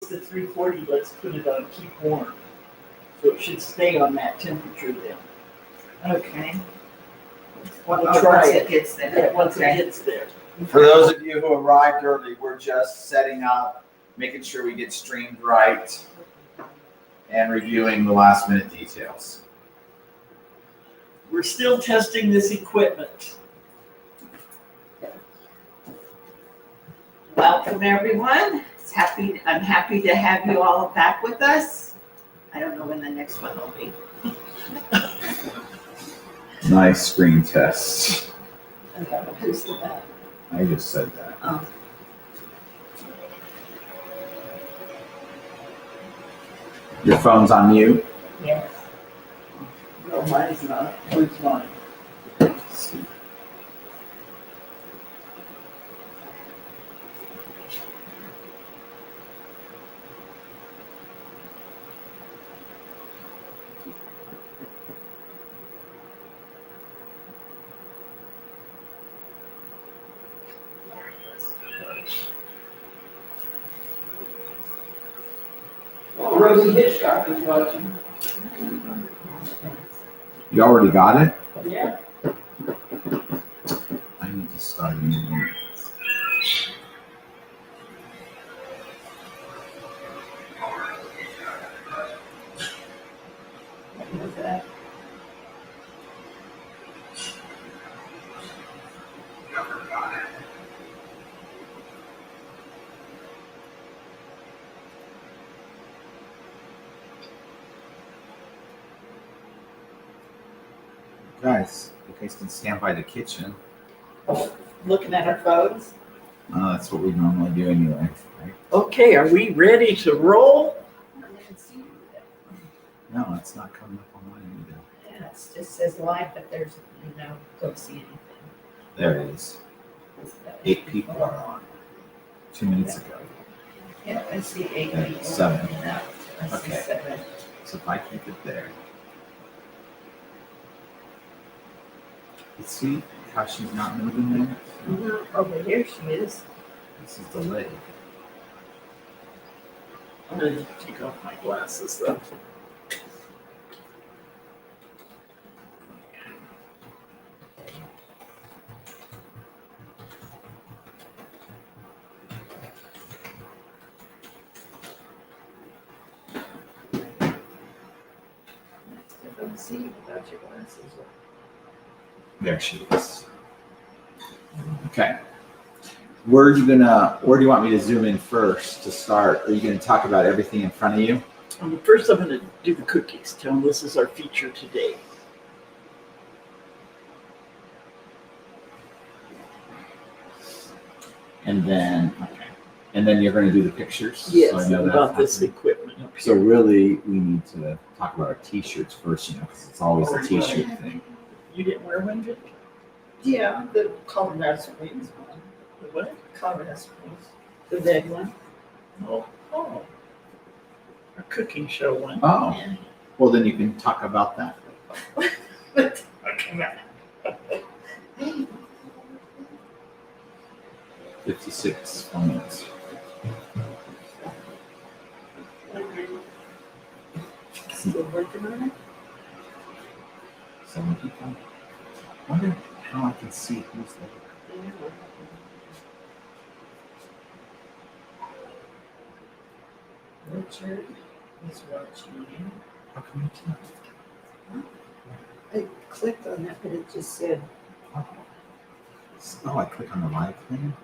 to 340, let's put it on keep warm. So it should stay on that temperature then. Okay. We'll try Once it. it gets there. Yeah, once Okay. it gets there. For those of you who arrived early, we're just setting up, making sure we get streamed right, and reviewing the last minute details. We're still testing this equipment. Welcome, everyone. I'm happy to have you all back with us. I don't know when the next one will be. Nice screen test. Who's that? I just said that. Oh. Your phone's on mute. Yes. No, mine's not. Who's mine? Let's see. Oh, Rosie Hitchcock is watching. You already got it? Yeah. I need to start a new one. What was that? Guys, you guys can stand by the kitchen. Looking at our phones? That's what we normally do anyway, right? Okay, are we ready to roll? I don't even see you there. No, it's not coming up on mine either. Yeah, it just says live, but there's, don't see anything. There it is. 8 people are on. 2 minutes ago. Yeah, I see 8 Yeah, people. 7. Yeah, I see Okay. 7. So if I keep it there. You see how she's not moving there? Over here she is. This is the leg. I'm gonna take off my glasses though. I don't see you without your glasses. There she is. Okay. Where do you want me to zoom in first to start? Are you gonna talk about everything in front of you? First I'm gonna do the cookies. Tell them this is our feature today. And then you're gonna do the pictures? Yes, So I know that's about this happening. equipment up So here. really, we need to talk about our t-shirts first, because it's always a t-shirt thing. You didn't wear one, Vic? Yeah, the Colorado Springs one. The what? Colorado Springs. The red one. Oh. A cooking show one. Oh, Yeah. well then you can talk about that. Okay. 56 minutes. Still working on it? 7 people. I wonder how I can see who's there. Yeah. Richard is watching you. How come you can't? I clicked on that, but it just said, Oh, I click on the live thing?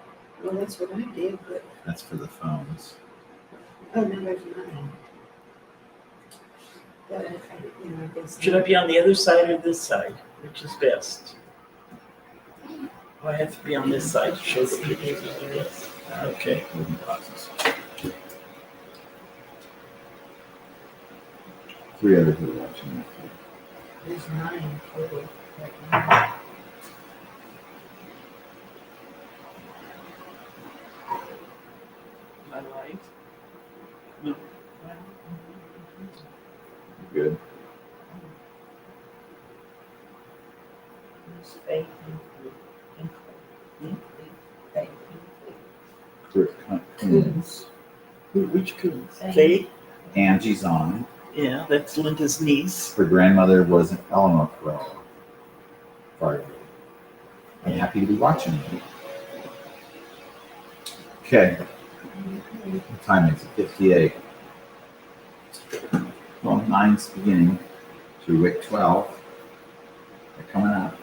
well, that's what I did, but, That's for the phones. oh, no, there's none. But I guess. Should I be on the other side or this side? Which is best? Oh, I have to be on this side to show the pictures. Yes. Okay. Moving process. 3 others are watching. There's 9 total right now. Am I right? No. Good. There's Faith and Faith and Kurt Coons. who Which coons? Kate? Angie's on. Yeah, that's Linda's niece. Her grandmother was Eleanor Farley. I'm happy to be watching you. Okay. What time is it? 58. Well, 9's beginning through week 12. They're coming up.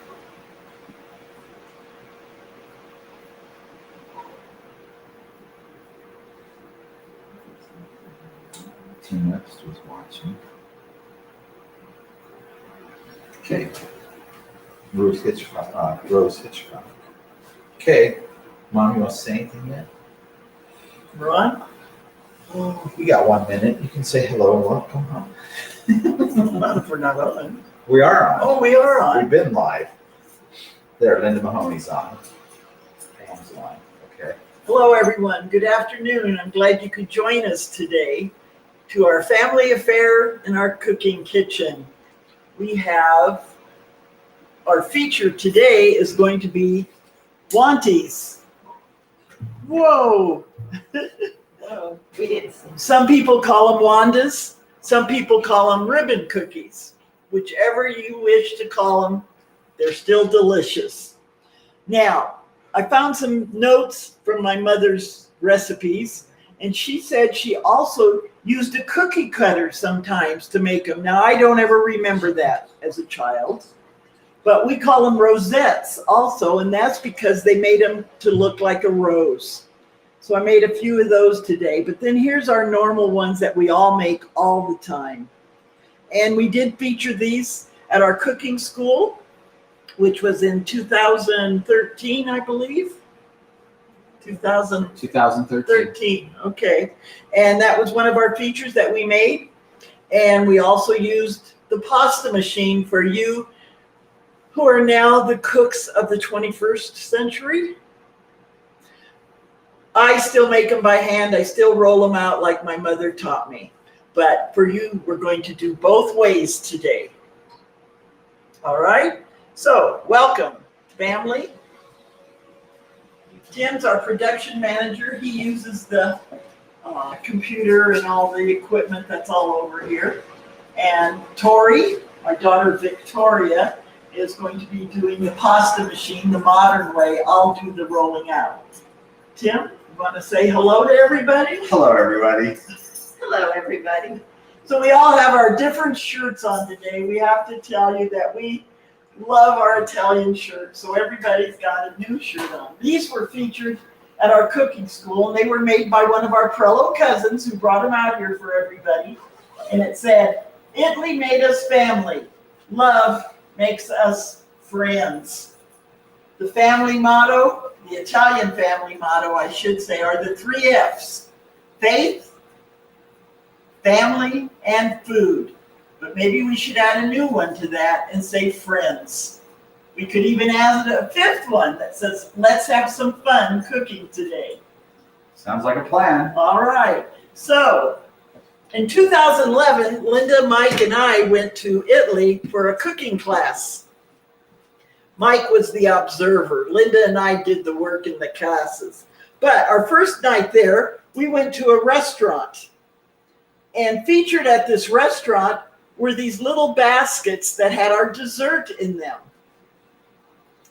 Tim Webster's watching. Okay. Rose Hitchcock. Okay. Mom, you want to say anything yet? Ron? Oh, we got 1 minute. You can say hello and welcome home. Not if we're not on. We are on. Oh, we are on. We've been live. There, Linda Mahoney's on. Pam's on. Okay. Hello, everyone. Good afternoon. I'm glad you could join us today to our family affair in our cooking kitchen. We have our feature today is going to be Quantis. Whoa! Oh, we didn't see. Some people call them Wandas. Some people call them ribbon cookies. Whichever you wish to call them, they're still delicious. Now, I found some notes from my mother's recipes, and she said she also used a cookie cutter sometimes to make them. Now, I don't ever remember that as a child, but we call them rosettes also, and that's because they made them to look like a rose. So I made a few of those today, but then here's our normal ones that we all make all the time. And we did feature these at our cooking school, which was in 2013, I believe. 2013, okay. And that was one of our features that we made. And we also used the pasta machine for you who are now the cooks of the 21st century. I still make them by hand. I still roll them out like my mother taught me. But for you, we're going to do both ways today. All right? So, welcome, family. Tim's our production manager. He uses the computer and all the equipment that's all over here. And Tori, my daughter Victoria, is going to be doing the pasta machine the modern way. I'll do the rolling out. Tim, you want to say hello to everybody? Hello, everybody. Hello, everybody. So we all have our different shirts on today. We have to tell you that we love our Italian shirts. So everybody's got a new shirt on. These were featured at our cooking school, and they were made by one of our Prello cousins who brought them out here for everybody. And it said, "Italy made us family. Love makes us friends." The family motto, the Italian family motto, I should say, are the 3 F's: faith, family, and food. But maybe we should add a new one to that and say friends. We could even add a 5th one that says, let's have some fun cooking today. Sounds like a plan. All right. So, in 2011, Linda, Mike, and I went to Italy for a cooking class. Mike was the observer. Linda and I did the work in the classes. But our first night there, we went to a restaurant. And featured at this restaurant were these little baskets that had our dessert in them,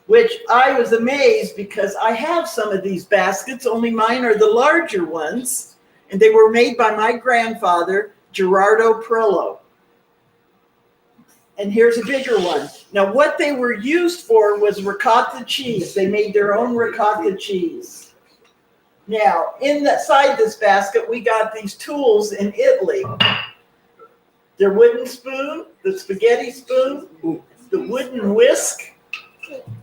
which I was amazed because I have some of these baskets, only mine are the larger ones, and they were made by my grandfather, Gerardo Prello. And here's a bigger one. Now, what they were used for was ricotta cheese. They made their own ricotta cheese. Now, inside this basket, we got these tools in Italy. Their wooden spoon, the spaghetti spoon, the wooden whisk,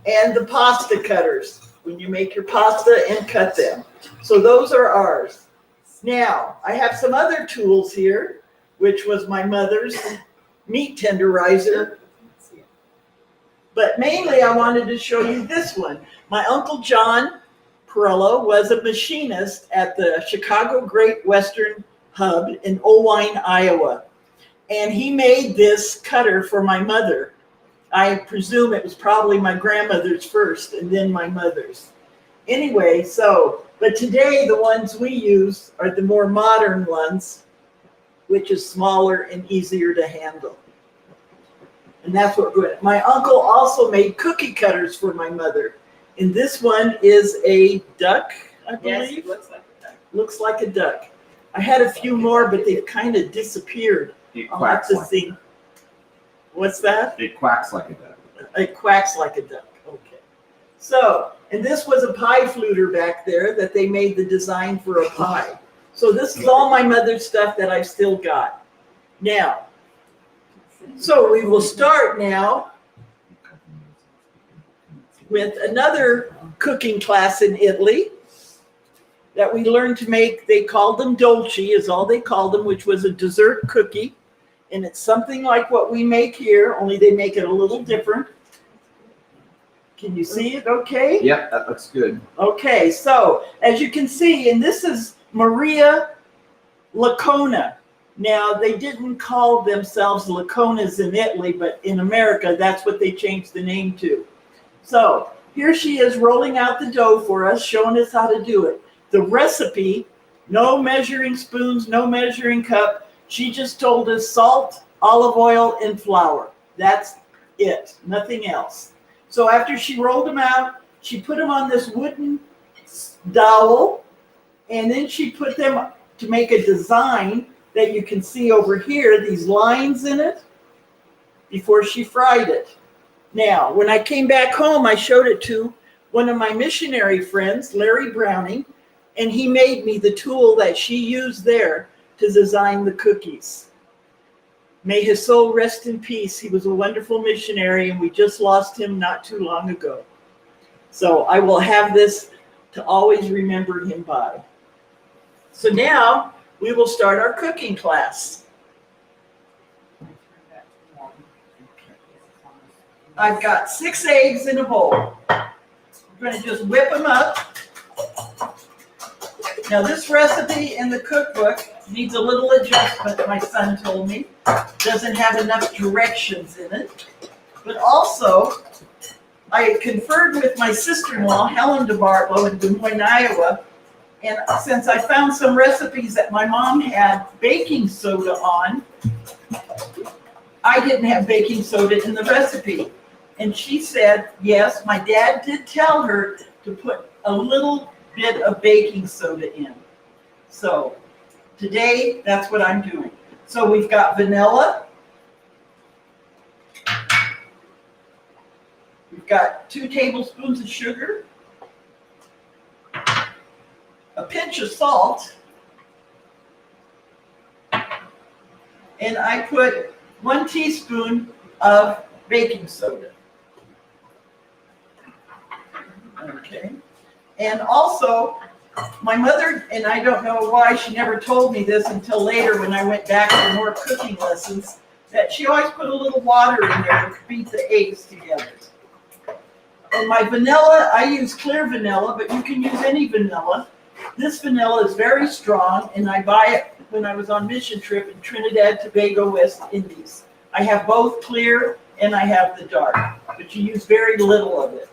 and the pasta cutters when you make your pasta and cut them. So those are ours. Now, I have some other tools here, which was my mother's meat tenderizer. But mainly I wanted to show you this one. My Uncle John Perello was a machinist at the Chicago Great Western Hub in Owine, Iowa. And he made this cutter for my mother. I presume it was probably my grandmother's first and then my mother's. Anyway, so But today, the ones we use are the more modern ones, which is smaller and easier to handle. And that's what we're doing. My uncle also made cookie cutters for my mother. And this one is a duck, I Yes, believe. it looks like that. Looks like a duck. I had a few more, but they've kind of disappeared. It I'll have quacks to like see. What's that? it quacks like a duck. It quacks like a duck. Okay. So, and this was a pie fluter back there that they made the design for a pie. So this is all my mother's stuff that I've still got. Now, so we will start now with another cooking class in Italy that we learned to make. They called them dolci, is all they called them, which was a dessert cookie. And it's something like what we make here, only they make it a little different. Can you see it okay? Yep, that looks good. Okay, so as you can see, and this is Maria Lacona. Now, they didn't call themselves Laconas in Italy, but in America, that's what they changed the name to. So here she is rolling out the dough for us, showing us how to do it. The recipe, no measuring spoons, no measuring cup. She just told us salt, olive oil, and flour. That's it, nothing else. So after she rolled them out, she put them on this wooden dowel, and then she put them to make a design that you can see over here, these lines in it, before she fried it. Now, when I came back home, I showed it to one of my missionary friends, Larry Browning, and he made me the tool that she used there to design the cookies. May his soul rest in peace. He was a wonderful missionary, and we just lost him not too long ago. So I will have this to always remember him by. So now we will start our cooking class. I've got 6 eggs in a bowl. I'm going to just whip them up. Now this recipe in the cookbook needs a little adjustment, my son told me. Doesn't have enough directions in it. But also, I conferred with my sister-in-law, Helen DeBartolo, in Des Moines, Iowa. And since I found some recipes that my mom had baking soda on, I didn't have baking soda in the recipe. And she said, yes, my dad did tell her to put a little bit of baking soda in. So today, that's what I'm doing. So we've got vanilla. We've got 2 tablespoons of sugar, a pinch of salt, and I put 1 teaspoon of baking soda. Okay. And also, my mother, and I don't know why she never told me this until later when I went back for more cooking lessons, that she always put a little water in there to beat the eggs together. And my vanilla, I use clear vanilla, but you can use any vanilla. This vanilla is very strong, and I buy it when I was on mission trip in Trinidad, Tobago, West Indies. I have both clear and I have the dark, but you use very little of it.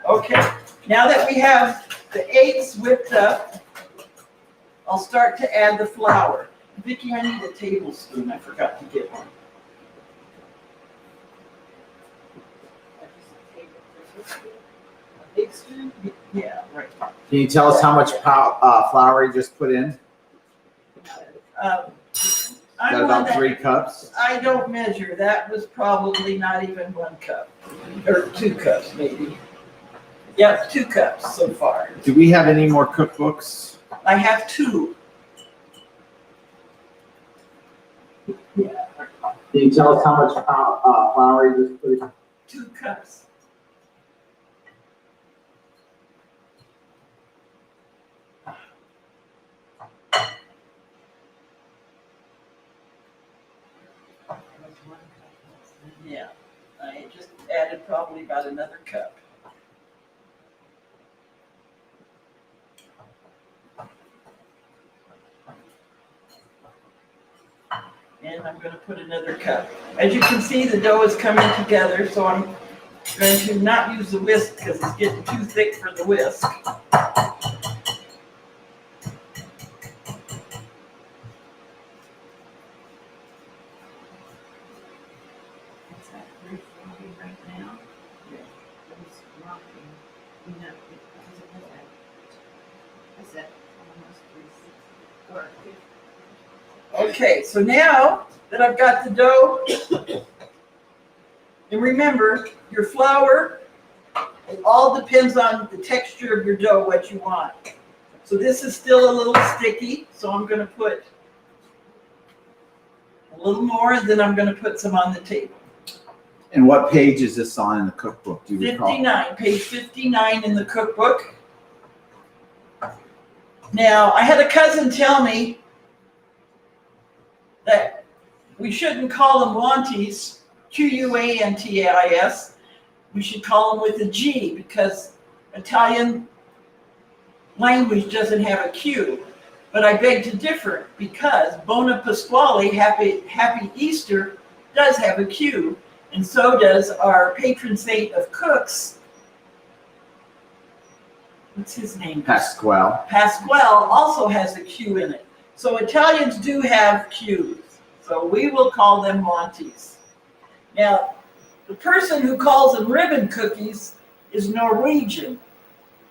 Okay, now that we have the eggs whipped up, I'll start to add the flour. Vicki, I need a tablespoon. I forgot to get one. A big spoon? Yeah, right. Can you tell us how much flour you just put in? Is that about 3 cups? I don't measure. That was probably not even 1 cup, or 2 cups maybe. Yep, 2 cups so far. Do we have any more cookbooks? I have 2. Yeah. Can you tell us how much flour you just put in? 2 cups. Yeah, I just added probably about another cup. And I'm going to put another cup. As you can see, the dough is coming together, so I'm Going to not use the whisk because it's getting too thick for the whisk. It's at 3:40 right now. It's rocking. You know, because it was at almost 3:60. Okay, so now that I've got the dough, and remember, your flour, it all depends on the texture of your dough, what you want. So this is still a little sticky, so I'm gonna put a little more, and then I'm gonna put some on the table. And what page is this on in the cookbook? Do you recall? 59, page 59 in the cookbook. Now, I had a cousin tell me that we shouldn't call them Quantis, Quantis. We should call them with a G because Italian language doesn't have a Q. But I beg to differ because Bona Pasquale, Happy Easter, does have a Q. And so does our patron saint of cooks. What's his name? Pasquale. Pasquale also has a Q in it. So Italians do have Qs. So we will call them Montes. Now, the person who calls them ribbon cookies is Norwegian.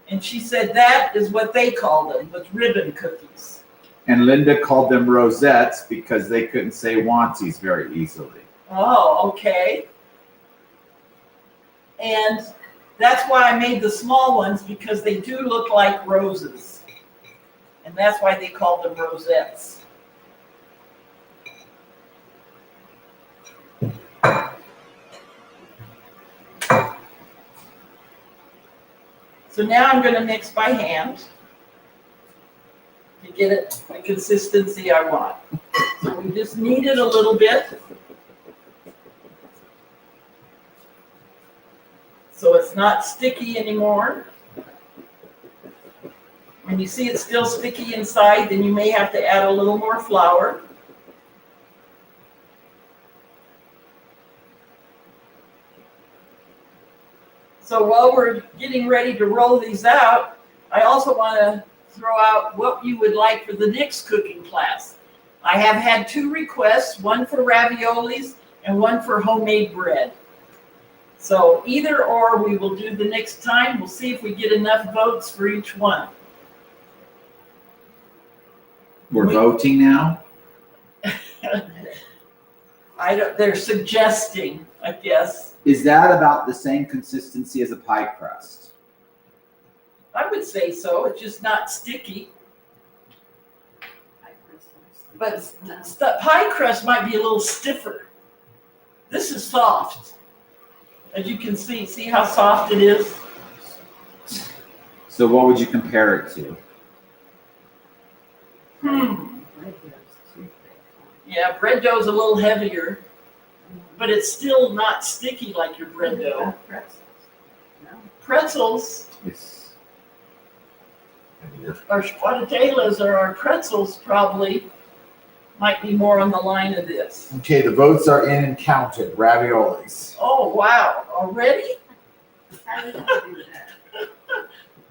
And she said that is what they call them, was ribbon cookies. And Linda called them rosettes because they couldn't say wanties very easily. Oh, okay. And that's why I made the small ones because they do look like roses. And that's why they called them rosettes. So now I'm going to mix by hand to get it the consistency I want. So we just knead it a little bit. So it's not sticky anymore. When you see it's still sticky inside, then you may have to add a little more flour. So while we're getting ready to roll these out, I also want to throw out what you would like for the next cooking class. I have had 2 requests, one for raviolis and one for homemade bread. So either or we will do the next time. We'll see if we get enough votes for each one. We're voting now? They're suggesting, I guess. Is that about the same consistency as a pie crust? I would say so. It's just not sticky. But the pie crust might be a little stiffer. This is soft. As you can see how soft it is? So what would you compare it to? Yeah, bread dough's a little heavier, but it's still not sticky like your bread dough. Pretzels, Yes. our squatatelas or our pretzels probably might be more on the line of this. Okay, the votes are in and counted. Raviolis. Oh, wow, already? How did you do that?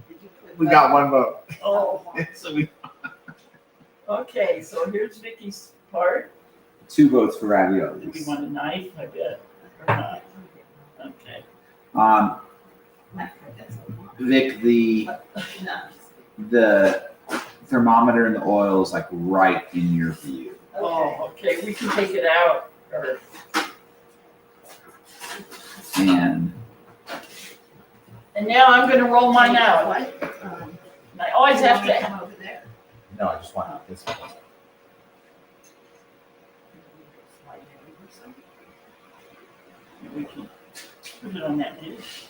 Did you put We got one vote. Oh, So we okay, so here's Vicky's part. 2 votes for Do we raviolis. want a knife? I bet. Or not. Okay. Vic, the thermometer and the oil is like right in your view. Oh, okay, we can take it out. Or And now I'm gonna roll mine out. I always have to. Come over there. No, I just want this one. We can put it on that dish.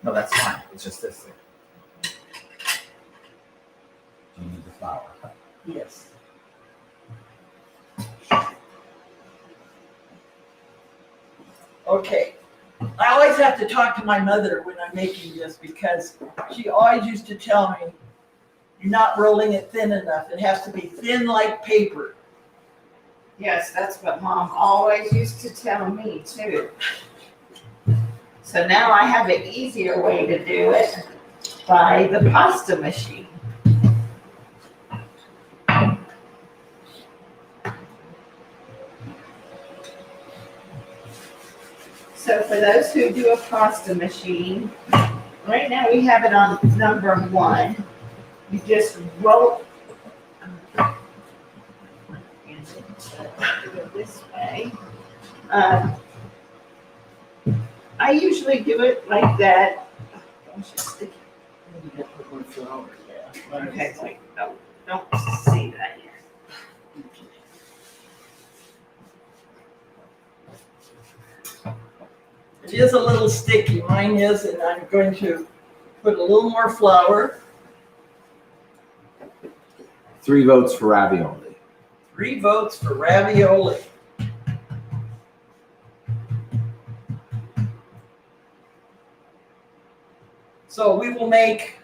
No, that's fine. It's just this thing. You need the flour. Yes. Okay. I always have to talk to my mother when I'm making this because she always used to tell me, you're not rolling it thin enough. It has to be thin like paper. Yes, that's what Mom always used to tell me too. So now I have an easier way to do it by the pasta machine. So for those who do a pasta machine, right now we have it on number 1. You just roll. Go this way. I usually do it like that. Don't you stick it? You gotta put more flour, yeah. Okay, wait, no, don't see that here. It is a little sticky, mine is, and I'm going to put a little more flour. 3 votes for ravioli. 3 votes for ravioli. So we will make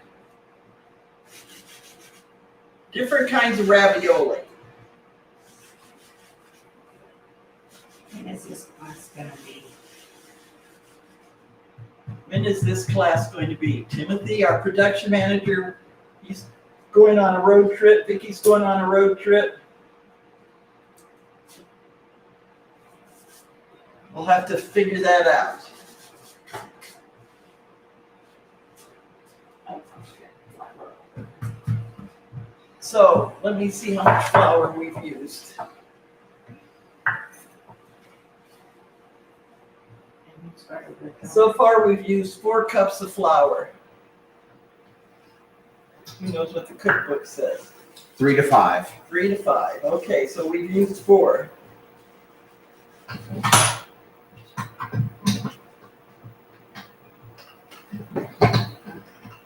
different kinds of ravioli. When is this class gonna be? When is this class going to be? Timothy, our production manager, he's going on a road trip. Vicky's going on a road trip. We'll have to figure that out. So let me see how much flour we've used. So far, we've used 4 cups of flour. Who knows what the cookbook says? 3 to 5. 3 to 5. Okay, so we've used 4.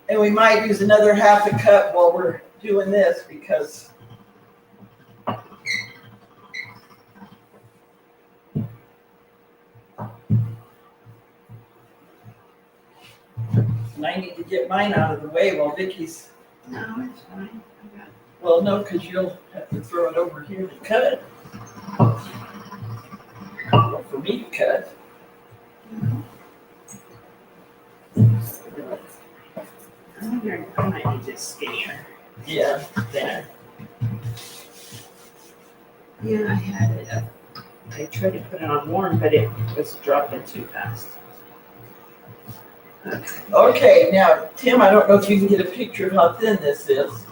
And we might use another half a cup while we're doing this because and I need to get mine out of the way while Vicky's, No, it's fine. I got it. well, no, because you'll have to throw it over here to cut it. Well, for me to cut. I wonder if I might need this skinnier. Yeah, there. Yeah, I had it up. I tried to put it on warm, but it was dropping too fast. Okay. Okay, now, Tim, I don't know if you can get a picture of how thin this is.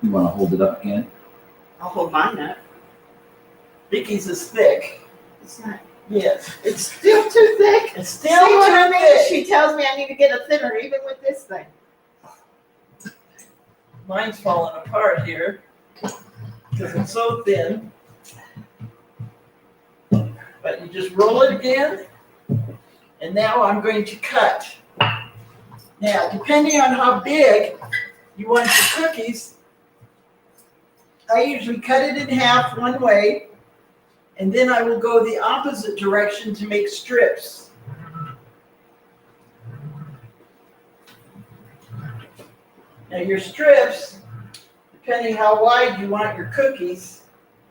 You want to hold it up again? I'll hold mine up. Vicky's is thick. It's not. Yes, It's still too thick. it's See still what I too mean? thick. She tells me I need to get a thinner, even with this thing. Mine's falling apart here because it's so thin. But you just roll it again. And now I'm going to cut. Now, depending on how big you want your cookies, I usually cut it in half one way, and then I will go the opposite direction to make strips. Now your strips, depending how wide you want your cookies,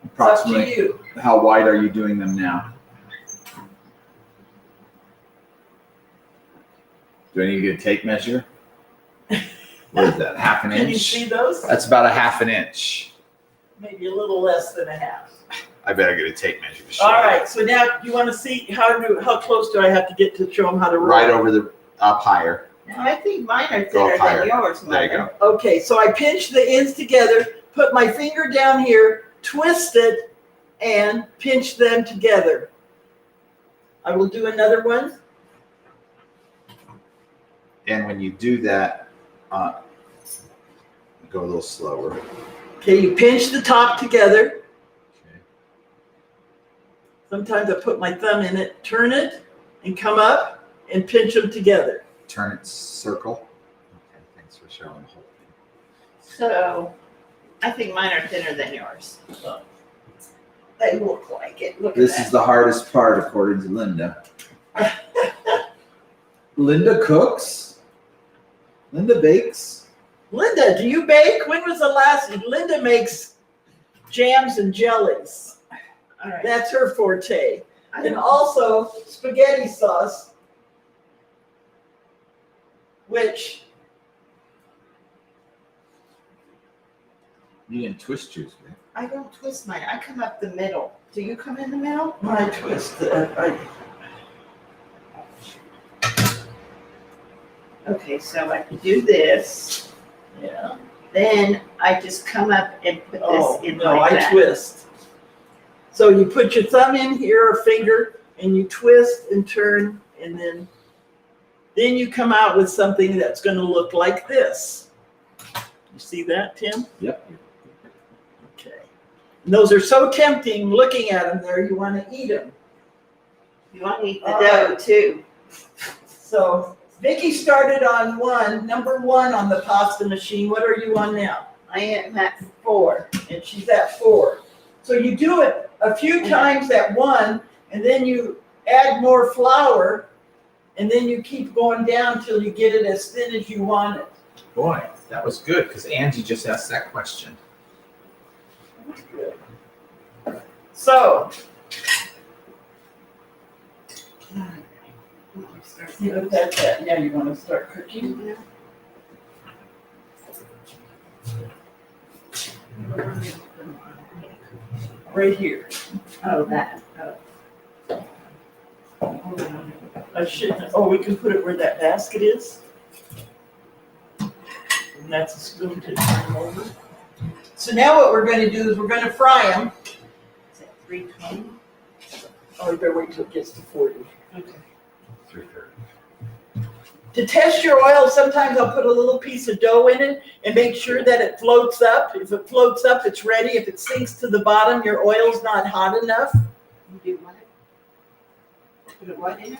it's up to Approximately, you. how wide are you doing them now? Do I need to get a tape measure? What is that, half an Can you inch? see those? That's about a half an inch. Maybe a little less than a half. I better get a tape measure to show All you. right, so now you want to see how close do I have to get to show them how to roll? Right over the, up higher. I think mine are Go thinner up higher. than yours, There you Mother. go. Okay, so I pinch the ends together, put my finger down here, twist it, and pinch them together. I will do another one. And when you do that, go a little slower. Okay, you pinch the top together. Okay. Sometimes I put my thumb in it, turn it, and come up and pinch them together. Turn it circle. Okay, thanks for showing the whole thing. So, I think mine are thinner than yours. They look like it. Look This at is the hardest part, according to Linda. Linda cooks. Linda bakes. Linda, do you bake? When was the last? Linda makes jams and jellies. All right. That's her forte. I And know. also spaghetti sauce, which You didn't twist yours, right? I don't twist mine. I come up the middle. Do you come in the middle? I twist, Okay, so I can do this. yeah. Then I just come up and put Oh, this in no, like I that. twist. So you put your thumb in here or finger and you twist and turn and then you come out with something that's gonna look like this. You see that, Tim? Yep. Okay. And those are so tempting, looking at them there, you wanna eat them. You want to eat the All dough right. too. So Vicky started on number one on the pasta machine. What are you on now? I am at 4. And she's at 4. So you do it a few times at 1, and then you add more flour, and then you keep going down till you get it as thin as you want it. Boy, that was good because Angie just asked that question. So Start see what that's at. Now you want to start cooking. Right here. Oh, that. I shouldn't. Oh, we can put it where that basket is. And that's a spoon to turn over. So now what we're going to do is we're going to fry them. Is it 320? Oh, you better wait till it gets to 40. Okay. 3:30. To test your oil, sometimes I'll put a little piece of dough in it and make sure that it floats up. If it floats up, it's ready. If it sinks to the bottom, your oil's not hot enough. You do what? Put a what in it?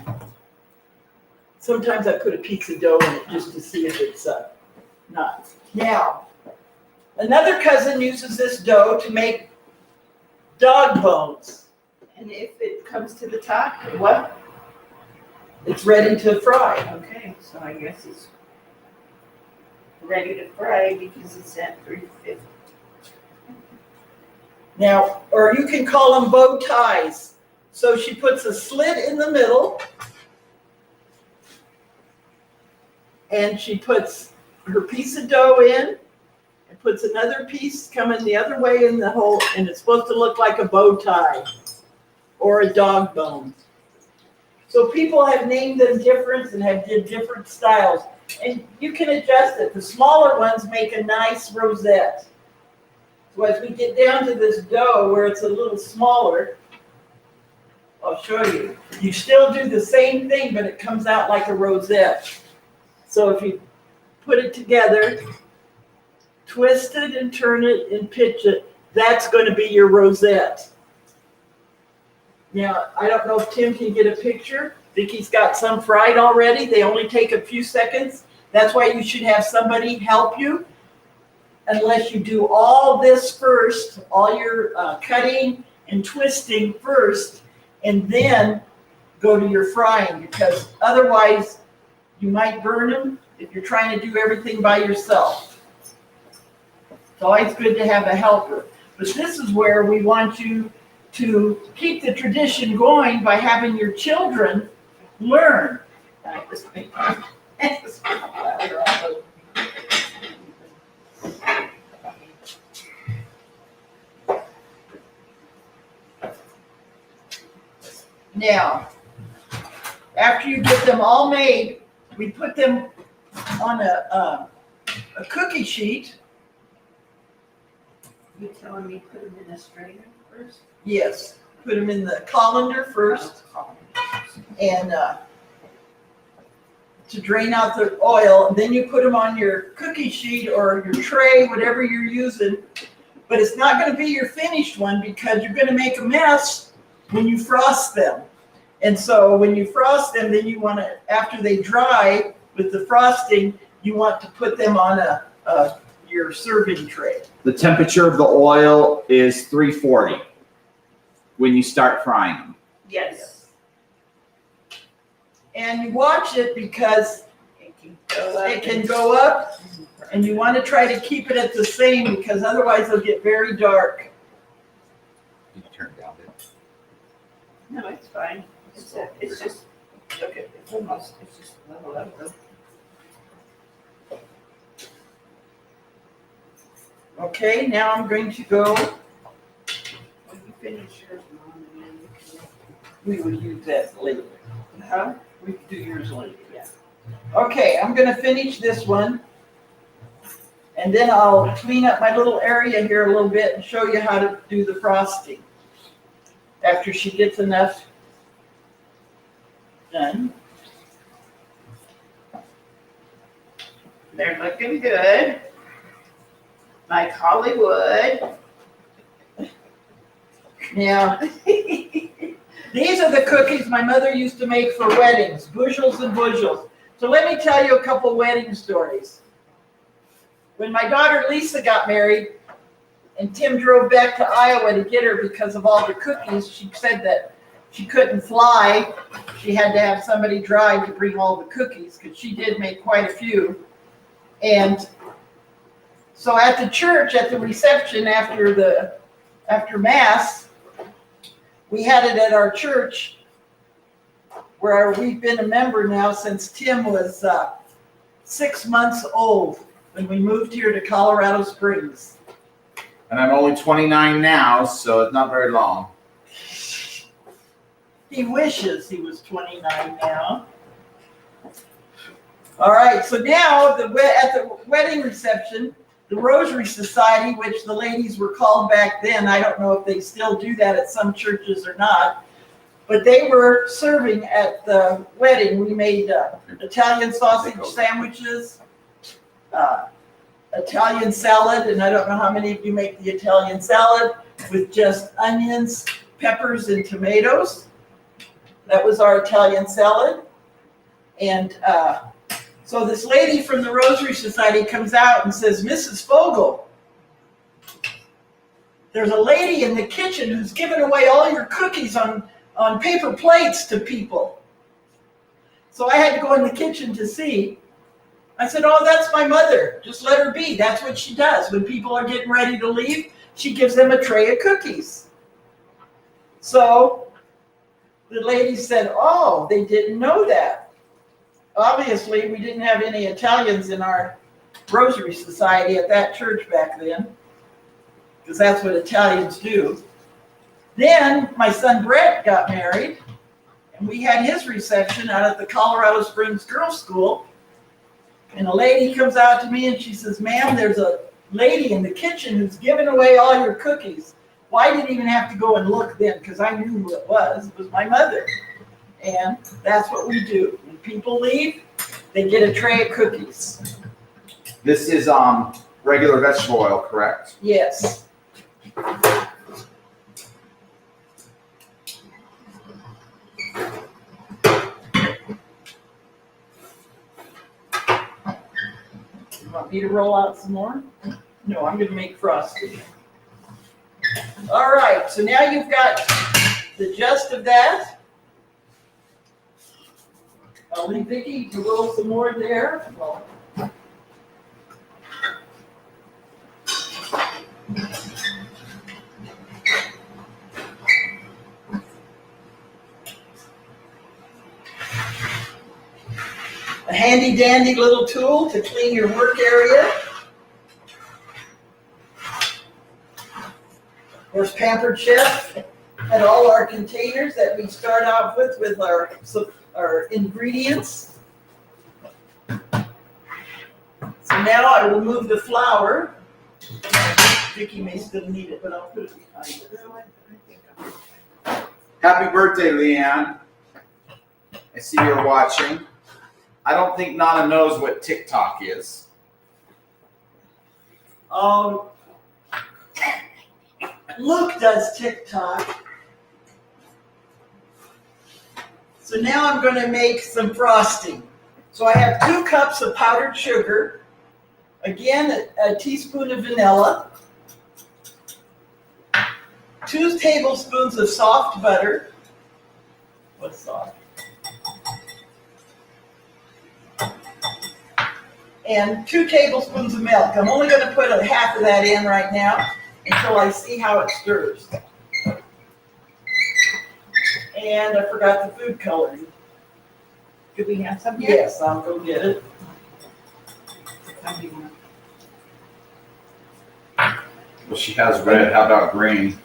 Sometimes I put a piece of dough in it just to see if it's not. Now, another cousin uses this dough to make dog bones. And if it comes to the top, what? It's ready to fry. Okay, so I guess it's ready to fry because it's at 350. Now, or you can call them bow ties. So she puts a slit in the middle, and she puts her piece of dough in, and puts another piece coming the other way in the hole, and it's supposed to look like a bow tie or a dog bone. So people have named them different and have did different styles, and you can adjust it. The smaller ones make a nice rosette. So as we get down to this dough where it's a little smaller, I'll show you. You still do the same thing, but it comes out like a rosette. So if you put it together, twist it and turn it and pitch it, that's going to be your rosette. Now, I don't know if Tim can get a picture. Vicky's got some fried already. They only take a few seconds. That's why you should have somebody help you. Unless you do all this first, all your cutting and twisting first, and then go to your frying, because otherwise you might burn them if you're trying to do everything by yourself. It's always good to have a helper. But this is where we want you to keep the tradition going by having your children learn. Now, after you get them all made, we put them on a cookie sheet. You telling me put them in a strainer first? Yes, put them in the colander first, and to drain out the oil. And then you put them on your cookie sheet or your tray, whatever you're using. But it's not going to be your finished one because you're going to make a mess when you frost them. And so when you frost them, then you want to, after they dry with the frosting, you want to put them on your serving tray. The temperature of the oil is 340 when you start frying them. Yes. And you watch it because It can go up. it can go up, and you want to try to keep it at the same because otherwise they'll get very dark. You turn down it. No, it's fine. It's just, Okay. it's almost, it's just level up though. Okay, now I'm going to go, When you finish yours, Mom, and then you can. we will use that later. Huh? We can do yours later, yeah. Okay, I'm gonna finish this one. And then I'll clean up my little area here a little bit and show you how to do the frosting. After she gets enough done. They're looking good. Like Hollywood. Now, these are the cookies my mother used to make for weddings, bushels and bushels. So let me tell you a couple wedding stories. When my daughter Lisa got married and Tim drove back to Iowa to get her because of all the cookies, she said that she couldn't fly. She had to have somebody drive to bring all the cookies because she did make quite a few. And so at the church, at the reception after Mass, we had it at our church where we've been a member now since Tim was 6 months old when we moved here to Colorado Springs. And I'm only 29 now, so it's not very long. He wishes he was 29 now. All right, so now at the wedding reception, the Rosary Society, which the ladies were called back then, I don't know if they still do that at some churches or not, but they were serving at the wedding. We made Italian sausage sandwiches, Italian salad, and I don't know how many of you make the Italian salad with just onions, peppers, and tomatoes. That was our Italian salad. And so this lady from the Rosary Society comes out and says, Mrs. Fogel, there's a lady in the kitchen who's giving away all your cookies on paper plates to people. So I had to go in the kitchen to see. I said, oh, that's my mother. Just let her be. That's what she does. When people are getting ready to leave, she gives them a tray of cookies. So the lady said, oh, they didn't know that. Obviously, we didn't have any Italians in our Rosary Society at that church back then, because that's what Italians do. Then my son Brett got married, and we had his reception out at the Colorado Springs Girls' School. And a lady comes out to me and she says, ma'am, there's a lady in the kitchen who's giving away all your cookies. Well, I didn't even have to go and look then because I knew who it was. It was my mother. And that's what we do. When people leave, they get a tray of cookies. This is regular vegetable oil, correct? Yes. You want me to roll out some more? No, I'm going to make frosting. All right, so now you've got the gist of that. I'll leave Vicki to roll some more there. Well, a handy dandy little tool to clean your work area. Of course, Pampered Chef had all our containers that we start out with our ingredients. So now I will move the flour. Vicki may still need it, but I'll put it behind it. Happy birthday, Leanne. I see you're watching. I don't think Nana knows what TikTok is. Luke does TikTok. So now I'm going to make some frosting. So I have 2 cups of powdered sugar. Again, a teaspoon of vanilla. 2 tablespoons of soft butter. What's soft? And 2 tablespoons of milk. I'm only going to put a half of that in right now until I see how it stirs. And I forgot the food coloring. Do we have some here? Yes, I'll go get it. Well, she has red. How about green?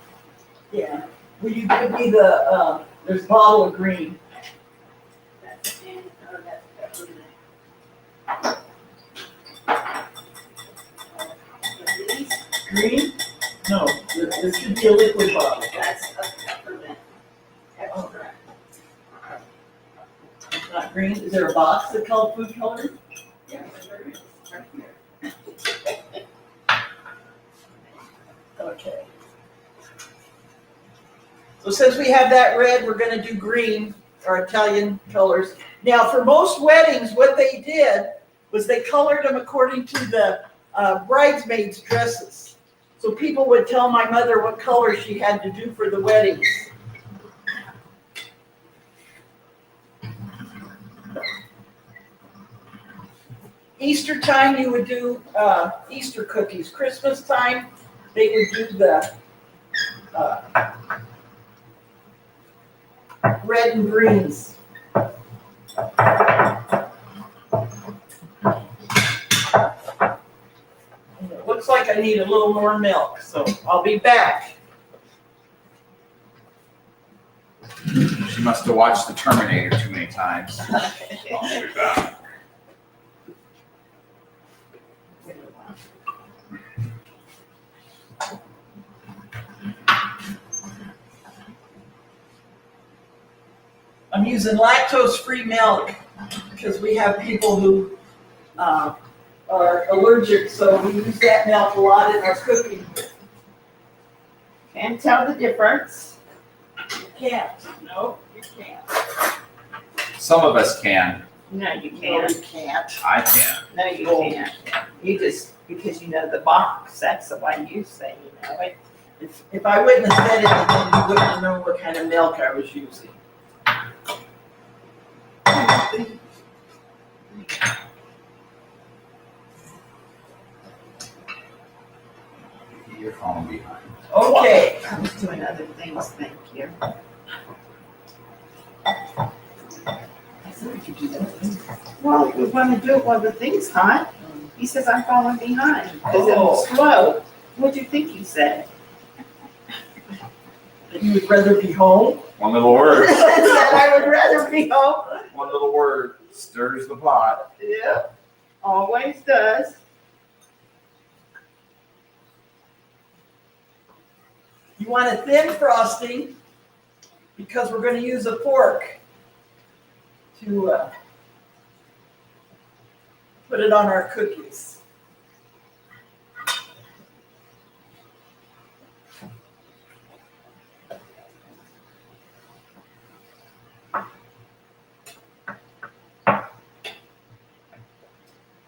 Yeah. Will you give me the, there's a bottle of green. That's in, oh, that's peppermint. Green? No, there should be a liquid bottle. That's a peppermint. Extra. It's not green. Is there a box that called food coloring? Yeah, there is, right here. Okay. So since we have that red, we're gonna do green, our Italian colors. Now, for most weddings, what they did was they colored them according to the bridesmaids' dresses. So people would tell my mother what color she had to do for the weddings. Easter time, you would do Easter cookies. Christmas time, they would do the red and greens. And it looks like I need a little more milk, so I'll be back. She must have watched the Terminator too many times. I'm using lactose-free milk because we have people who are allergic, so we use that milk a lot in our cooking. Can't tell the difference. You can't, no, you can't. Some of us can. No, you No, can't. you can't. I can. No, you can't. You just, because you know the box, that's the way you say you know it. If I wouldn't have said anything, you wouldn't have known what kind of milk I was using. You're falling behind. Okay, I was doing other things, thank you. I said we could do that. Well, we want to do it while the thing's hot. He says I'm falling behind because it Oh. was slow. What'd you think he said? That you would rather be home? One little word. That I would rather be home? One little word stirs the pot. Yep, always does. You want a thin frosting because we're going to use a fork to put it on our cookies.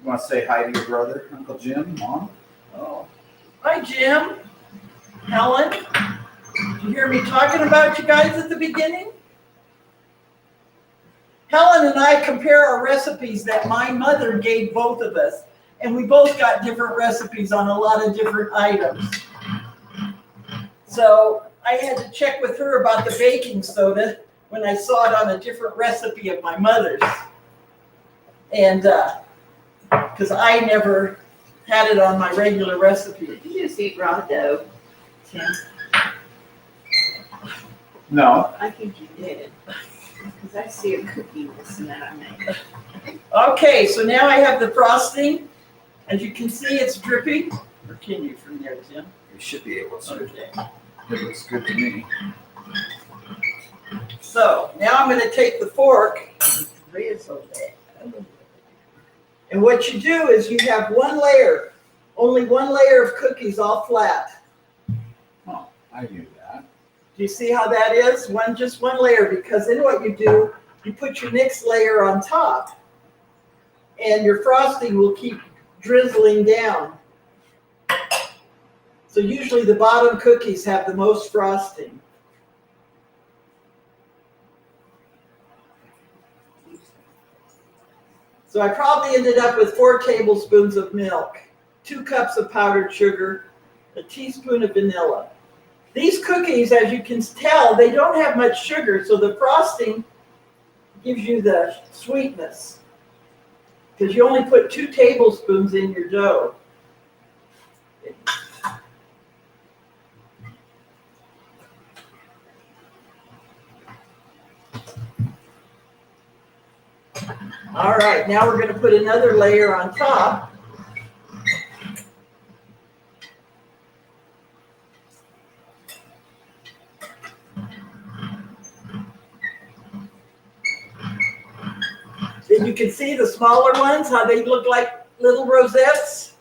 You want to say hi to your brother, Uncle Jim, Mom? Oh, hi Jim, Helen. Did you hear me talking about you guys at the beginning? Helen and I compare our recipes that my mother gave both of us, and we both got different recipes on a lot of different items. So I had to check with her about the baking soda when I saw it on a different recipe of my mother's. And because I never had it on my regular recipe. You just eat raw dough, Tim. No. I think you did. Because I see a cookie missing that I made. Okay, so now I have the frosting. As you can see, it's dripping. Or can you from there, Tim? You should be able to. Okay. It looks good to me. So now I'm going to take the fork. And what you do is you have one layer, only one layer of cookies all flat. Oh, I knew that. Do you see how that is? Just one layer, because then what you do, you put your next layer on top and your frosting will keep drizzling down. So usually the bottom cookies have the most frosting. So I probably ended up with 4 tablespoons of milk, 2 cups of powdered sugar, a teaspoon of vanilla. These cookies, as you can tell, they don't have much sugar, so the frosting gives you the sweetness. Because you only put 2 tablespoons in your dough. All right, now we're going to put another layer on top. And you can see the smaller ones, how they look like little rosettes,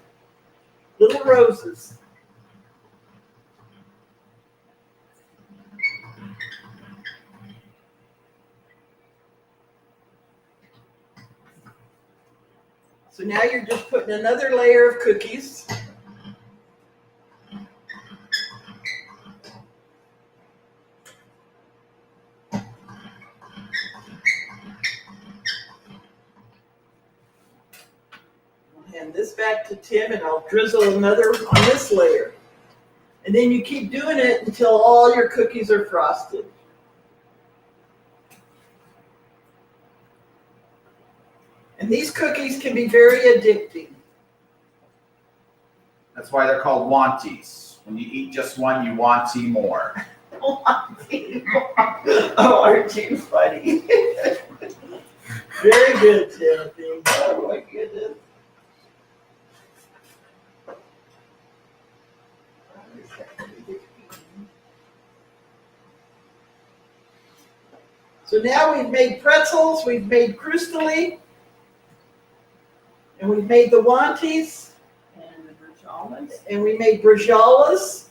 little roses. So now you're just putting another layer of cookies. I'll hand this back to Tim and I'll drizzle another on this layer. And then you keep doing it until all your cookies are frosted. And these cookies can be very addicting. That's why they're called Wanties. When you eat just one, you want to more. Oh, aren't you funny? Very good, Timothy. Oh my goodness. So now we've made pretzels, we've made crustally, and we've made the Wanties, and we made bracialas.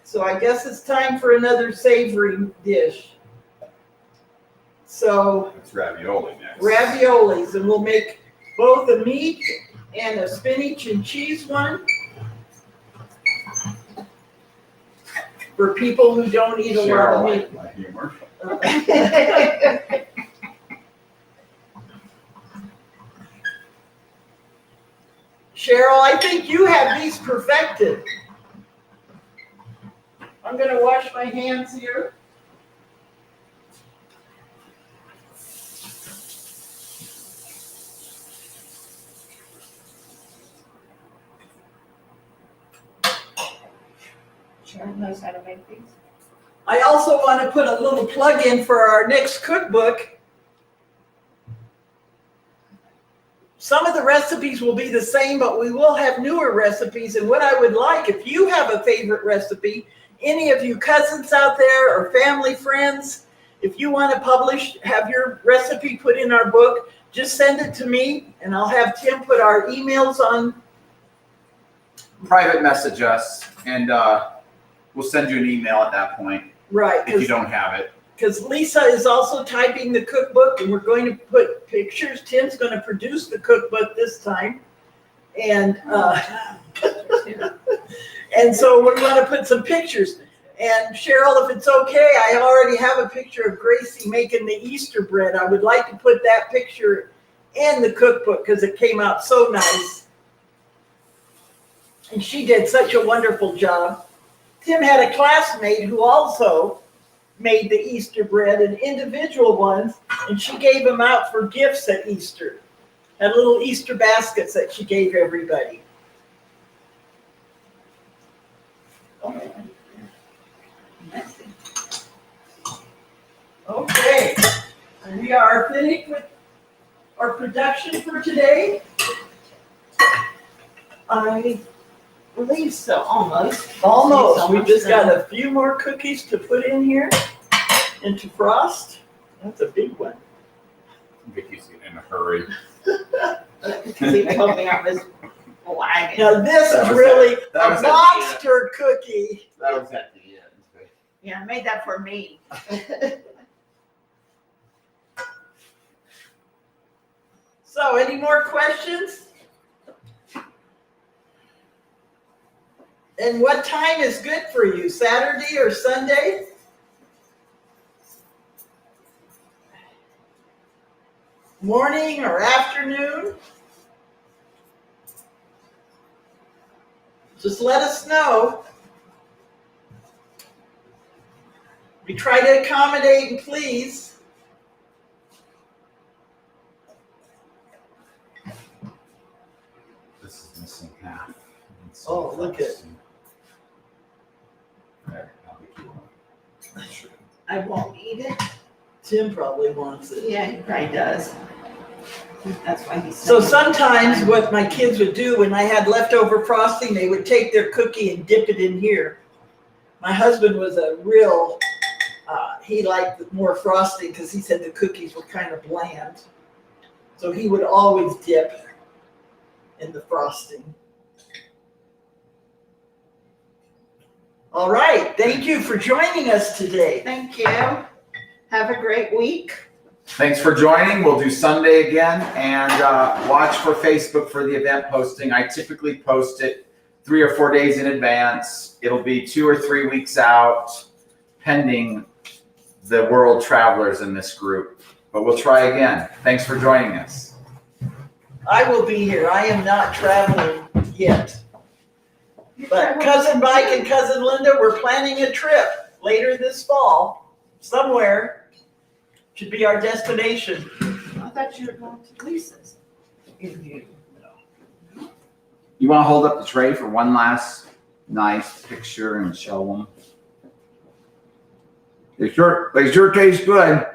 So I guess it's time for another savory dish. So It's ravioli next. raviolis, and we'll make both a meat and a spinach and cheese one for people who don't eat a lot of meat. My humor. Cheryl, I think you have these perfected. I'm going to wash my hands here. Sharon knows how to make these. I also want to put a little plug in for our next cookbook. Some of the recipes will be the same, but we will have newer recipes. And what I would like, if you have a favorite recipe, any of you cousins out there or family friends, if you want to publish, have your recipe put in our book, just send it to me and I'll have Tim put our emails on. Private message us, and we'll send you an email at that point Right. if you don't have it. Because Lisa is also typing the cookbook and we're going to put pictures. Tim's going to produce the cookbook this time. And and so we're going to put some pictures. And Cheryl, if it's okay, I already have a picture of Gracie making the Easter bread. I would like to put that picture in the cookbook because it came out so nice. And she did such a wonderful job. Tim had a classmate who also made the Easter bread and individual ones, and she gave them out for gifts at Easter. Had little Easter baskets that she gave everybody. Okay, we are finished with our production for today. I believe so, almost. Almost. We just got a few more cookies to put in here and to frost. That's a big one. Vicky's in a hurry. Because he told me I was lagging. Now this That is was really it. That a was it. monster cookie. That was at the end. Yeah, I made that for me. So, any more questions? And what time is good for you? Saturday or Sunday? Morning or afternoon? Just let us know. try to accommodate and please. This is missing half. Oh, look at- There, I'll be cool. Sure. I won't eat it. Tim probably wants it. Yeah, he probably does. That's why he's. So sometimes what my kids would do when I had leftover frosting, they would take their cookie and dip it in here. My husband was a real, he liked more frosting because he said the cookies were kind of bland. So he would always dip in the frosting. All right, thank you for joining us today. Thank you. Have a great week. Thanks for joining. We'll do Sunday again, and watch for Facebook for the event posting. I typically post it 3 or 4 days in advance. It'll be 2 or 3 weeks out, pending the world travelers in this group. But we'll try again. Thanks for joining us. I will be here. I am not traveling yet. But Cousin Mike and Cousin Linda, we're planning a trip later this fall, somewhere. Should be our destination. I thought you were going to Lisa's. You want to hold up the tray for one last nice picture and show them? They sure taste good.